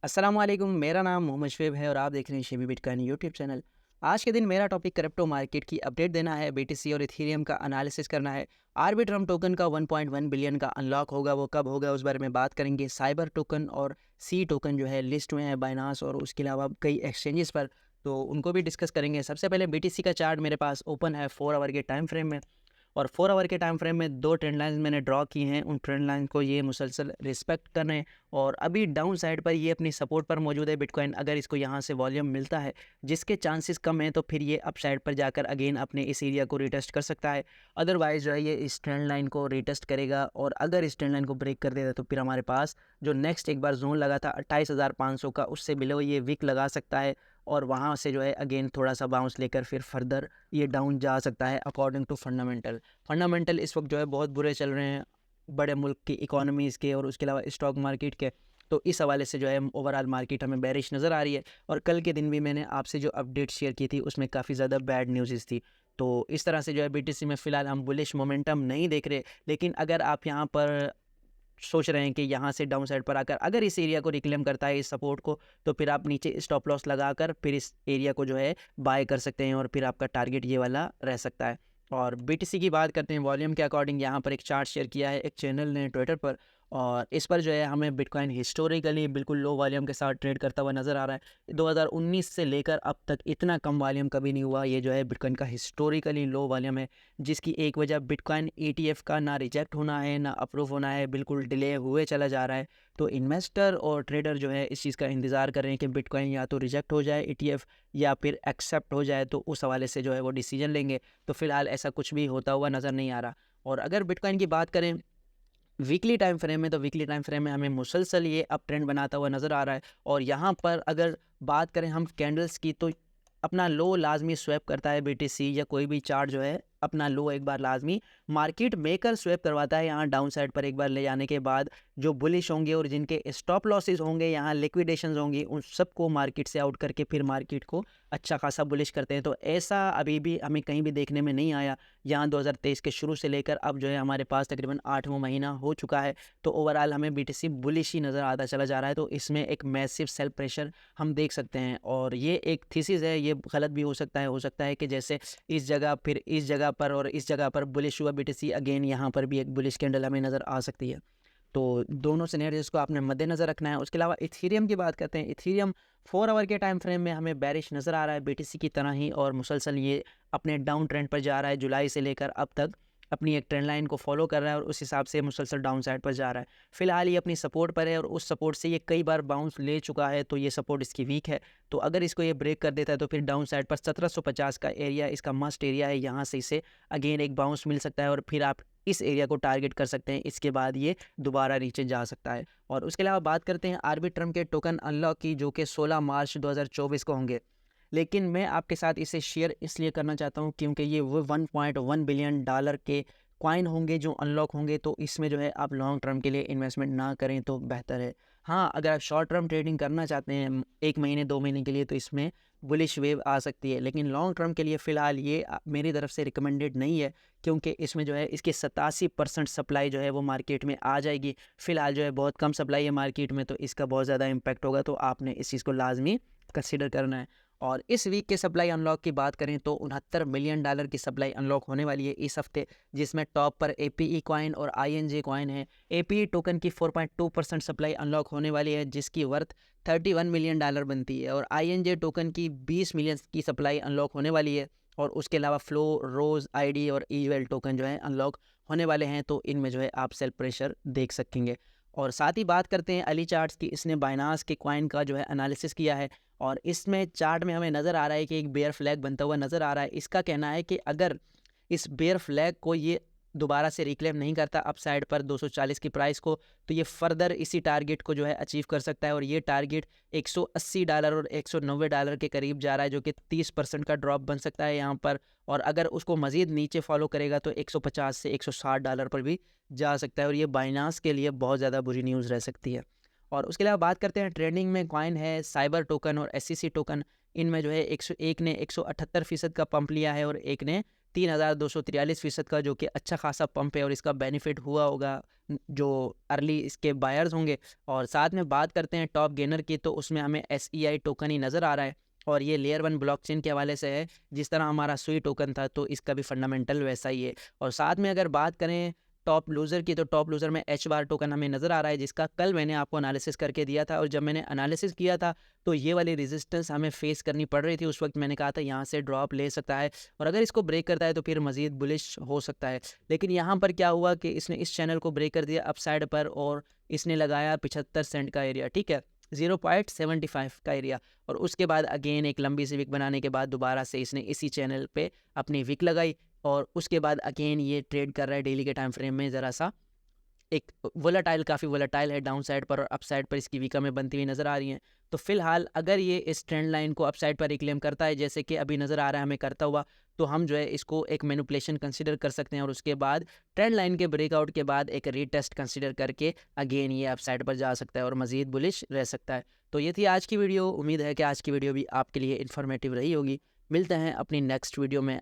अस्सलाम वालेकुम। मेरा नाम मोहम्मद शुएब है और आप देख रहे हैं शेबी बिटकॉइन यूट्यूब चैनल। आज के दिन मेरा टॉपिक क्रिप्टो मार्केट की अपडेट देना है, बीटीसी और इथेरियम का एनालिसिस करना है। आर्बिट्रम टोकन का 1.1 बिलियन का अनलॉक होगा, वो कब होगा उस बारे में बात करेंगे। साइबर टोकन और सी टोकन जो है लिस्ट में है बाइनांस और उसके अलावा कई एक्सचेंजेस पर, तो उनको भी डिस्कस करेंगे। सबसे पहले बीटीसी का चार्ट मेरे पास ओपन है 4 आवर के टाइम फ्रेम में, और 4 आवर के टाइम फ्रेम में दो ट्रेंड लाइन्स मैंने ड्रॉ की हैं। उन ट्रेंड लाइन को ये मुसलसल रिस्पेक्ट कर रहे हैं और अभी डाउन साइड पर ये अपनी सपोर्ट पर मौजूद है बिटकॉइन। अगर इसको यहाँ से वॉल्यूम मिलता है जिसके चांसेस कम हैं, तो फिर ये अप साइड पर जाकर अगेन अपने इस एरिया को रिटेस्ट कर सकता है। अदरवाइज जो है ये इस ट्रेंड लाइन को रिटेस्ट करेगा, और अगर इस ट्रेंड लाइन को ब्रेक कर देता तो फिर हमारे पास जो नेक्स्ट एक बार जोन लगा था 28,500 का, उससे बिलो ये वीक लगा सकता है और वहाँ से जो है अगेन थोड़ा सा बाउंस लेकर फिर फर्दर ये डाउन जा सकता है अकॉर्डिंग टू फंडामेंटल इस वक्त जो है बहुत बुरे चल रहे हैं बड़े मुल्क की इकोनॉमीज़ के और उसके अलावा स्टॉक मार्केट के। तो इस हवाले से जो है ओवरऑल मार्केट हमें बेरिश नज़र आ रही है। और कल के दिन भी मैंने आपसे जो अपडेट शेयर की थी उसमें काफ़ी ज़्यादा बैड न्यूज़ थी। तो इस तरह से जो है बीटीसी में फ़िलहाल हम बुलिश मोमेंटम नहीं देख रहे। लेकिन अगर आप यहाँ पर सोच रहे हैं कि यहाँ से डाउन साइड पर आकर अगर इस एरिया को रिक्लेम करता है, इस सपोर्ट को, तो फिर आप नीचे स्टॉप लॉस लगाकर फिर इस एरिया को जो है बाय कर सकते हैं और फिर आपका टारगेट ये वाला रह सकता है। और बीटीसी की बात करते हैं वॉल्यूम के अकॉर्डिंग। यहाँ पर एक चार्ट शेयर किया है एक चैनल ने ट्विटर पर, और इस पर जो है हमें बिटकॉइन हिस्टोरिकली बिल्कुल लो वॉल्यूम के साथ ट्रेड करता हुआ नज़र आ रहा है। 2019 से लेकर अब तक इतना कम वॉल्यूम कभी नहीं हुआ। ये जो है बिटकॉइन का हिस्टोरिकली लो वॉल्यूम है, जिसकी एक वजह बिटकॉइन ETF का ना रिजेक्ट होना है ना अप्रूव होना है, बिल्कुल डिले हुए चला जा रहा है। तो इन्वेस्टर और ट्रेडर जो है इस चीज़ का इंतज़ार कर रहे हैं कि बिटकॉइन या तो रिजेक्ट हो जाए ETF, या फिर एक्सेप्ट हो जाए, तो उस हवाले से जो है वो डिसीजन लेंगे। तो फिलहाल ऐसा कुछ भी होता हुआ नज़र नहीं आ रहा। और अगर बिटकॉइन की बात करें वीकली टाइम फ्रेम में, तो वीकली टाइम फ्रेम में हमें मुसलसल ये अप ट्रेंड बनाता हुआ नज़र आ रहा है। और यहाँ पर अगर बात करें हम कैंडल्स की, तो अपना लो लाजमी स्वैप करता है बीटीसी, या कोई भी चार्ट जो है अपना लो एक बार लाजमी मार्केट मेकर स्वैप करवाता है। यहाँ डाउन साइड पर एक बार ले जाने के बाद जो बुलिश होंगे और जिनके स्टॉप लॉसेस होंगे, यहाँ लिक्विडेशंस होंगी, उन सबको मार्केट से आउट करके फिर मार्केट को अच्छा खासा बुलिश करते हैं। तो ऐसा अभी भी हमें कहीं भी देखने में नहीं आया। यहाँ 2023 के शुरू से लेकर अब जो है हमारे पास तकरीबन 8वां महीना हो चुका है। तो ओवरऑल हमें बीटीसी बुलिश ही नज़र आता चला जा रहा है। तो इसमें एक मैसिव सेल प्रेशर हम देख सकते हैं, और ये एक थीसिस है, ये गलत भी हो सकता है कि जैसे इस जगह फिर इस जगह पर और इस जगह पर बुलिश हुआ बीटीसी, अगेन यहाँ पर भी एक बुलिश कैंडल हमें नज़र आ सकती है। तो दोनों सिनेरियोस को आपने मद्देनज़र रखना है। उसके अलावा इथेरियम की बात करते हैं। इथेरियम 4 आवर के टाइम फ्रेम में हमें बेरिश नज़र आ रहा है बीटीसी की तरह ही, और मुसलसल ये अपने डाउन ट्रेंड पर जा रहा है। जुलाई से लेकर अब तक अपनी एक ट्रेंड लाइन को फॉलो कर रहा है और उस हिसाब से मुसलसल डाउन साइड पर जा रहा है। फिलहाल ये अपनी सपोर्ट पर है और उस सपोर्ट से ये कई बार बाउंस ले चुका है, तो ये सपोर्ट इसकी वीक है। तो अगर इसको ये ब्रेक कर देता है तो फिर डाउन साइड पर 1750 का एरिया इसका मस्ट एरिया है। यहाँ से इसे अगेन एक बाउंस मिल सकता है और फिर आप इस एरिया को टारगेट कर सकते हैं। इसके बाद ये दोबारा नीचे जा सकता है। और उसके अलावा बात करते हैं आर्बिट्रम के टोकन अनलॉक की, जो कि 16 मार्च 2024 को होंगे। लेकिन मैं आपके साथ इसे शेयर इसलिए करना चाहता हूँ क्योंकि ये वो 1.1 बिलियन डॉलर के कॉइन होंगे जो अनलॉक होंगे। तो इसमें जो है आप लॉन्ग टर्म के लिए इन्वेस्टमेंट ना करें तो बेहतर है। हाँ, अगर आप शॉर्ट टर्म ट्रेडिंग करना चाहते हैं 1 महीने 2 महीने के लिए, तो इसमें बुलिश वेव आ सकती है। लेकिन लॉन्ग टर्म के लिए फ़िलहाल ये मेरी तरफ से रिकमेंडेड नहीं है, क्योंकि इसमें जो है इसकी 87% सप्लाई जो है वो मार्केट में आ जाएगी। फ़िलहाल जो है बहुत कम सप्लाई है मार्केट में, तो इसका बहुत ज़्यादा इम्पैक्ट होगा। तो आपने इस चीज़ को लाजमी कंसिडर करना है। और इस वीक के सप्लाई अनलॉक की बात करें तो 69 मिलियन डॉलर की सप्लाई अनलॉक होने वाली है इस हफ्ते, जिसमें टॉप पर APE कॉइन और INJ कॉइन है। APE टोकन की 4.2% सप्लाई अनलॉक होने वाली है, जिसकी वर्थ 31 मिलियन डॉलर बनती है, और INJ टोकन की 20 मिलियन की सप्लाई अनलॉक होने वाली है। और उसके अलावा फ्लो, रोज, ID और EUL टोकन जो है अनलॉक होने वाले हैं। तो इनमें जो है आप सेल प्रेशर देख सकेंगे। और साथ ही बात करते हैं अली चार्ट्स की। इसने बाइनांस के कॉइन का जो है एनालिसिस किया है, और इसमें चार्ट में हमें नज़र आ रहा है कि एक बेयर फ्लैग बनता हुआ नज़र आ रहा है। इसका कहना है कि अगर इस बेयर फ्लैग को ये दोबारा से रिक्लेम नहीं करता अप साइड पर 240 की प्राइस को, तो ये फर्दर इसी टारगेट को जो है अचीव कर सकता है। और ये टारगेट $180 और $190 के करीब जा रहा है, जो कि 30% का ड्रॉप बन सकता है यहाँ पर। और अगर उसको मज़ीद नीचे फॉलो करेगा तो 150 से $160 पर भी जा सकता है, और ये बाइनांस के लिए बहुत ज़्यादा बुरी न्यूज़ रह सकती है। और उसके अलावा बात करते हैं ट्रेंडिंग में कॉइन है साइबर टोकन और SEC टोकन। इनमें जो है 101 ने 178% का पंप लिया है और एक ने 3243% का, जो कि अच्छा खासा पंप है और इसका बेनिफिट हुआ होगा जो अर्ली इसके बायर्स होंगे। और साथ में बात करते हैं टॉप गेनर की, तो उसमें हमें SEI टोकन ही नज़र आ रहा है और ये लेयर 1 ब्लॉकचेन के हवाले से है। जिस तरह हमारा सुई टोकन था तो इसका भी फंडामेंटल वैसा ही है। और साथ में अगर बात करें टॉप लूज़र की, तो टॉप लूज़र में HBAR टोकन हमें नज़र आ रहा है, जिसका कल मैंने आपको एनालिसिस करके दिया था। और जब मैंने एनालिसिस किया था तो ये वाली रेजिस्टेंस हमें फेस करनी पड़ रही थी। उस वक्त मैंने कहा था यहाँ से ड्रॉप ले सकता है और अगर इसको ब्रेक करता है तो फिर मज़ीद बुलिश हो सकता है। लेकिन यहाँ पर क्या हुआ कि इसने इस चैनल को ब्रेक कर दिया अपसाइड पर और इसने लगाया 75 सेंट का एरिया, ठीक है, 0.75 का एरिया। और उसके बाद अगेन एक लंबी सी विक बनाने के बाद दोबारा से इसने इसी चैनल पे अपनी विक लगाई और उसके बाद अगेन ये ट्रेड कर रहा है डेली के टाइम फ्रेम में ज़रा सा एक वोलेटाइल, काफ़ी वोलेटाइल है, डाउन साइड पर और अप साइड पर इसकी वीका में बनती हुई नज़र आ रही हैं। तो फिलहाल अगर ये इस ट्रेंड लाइन को अप साइड पर रिक्लेम करता है जैसे कि अभी नज़र आ रहा है हमें करता हुआ, तो हम जो है इसको एक मैनिपुलेशन कंसीडर कर सकते हैं और उसके बाद ट्रेंड लाइन के ब्रेकआउट के बाद एक रीटेस्ट कंसीडर करके अगेन ये अप साइड पर जा सकता है और मज़ीद बुलिश रह सकता है। तो ये थी आज की वीडियो। उम्मीद है कि आज की वीडियो भी आपके लिए इन्फॉर्मेटिव रही होगी। मिलते हैं अपनी नेक्स्ट वीडियो में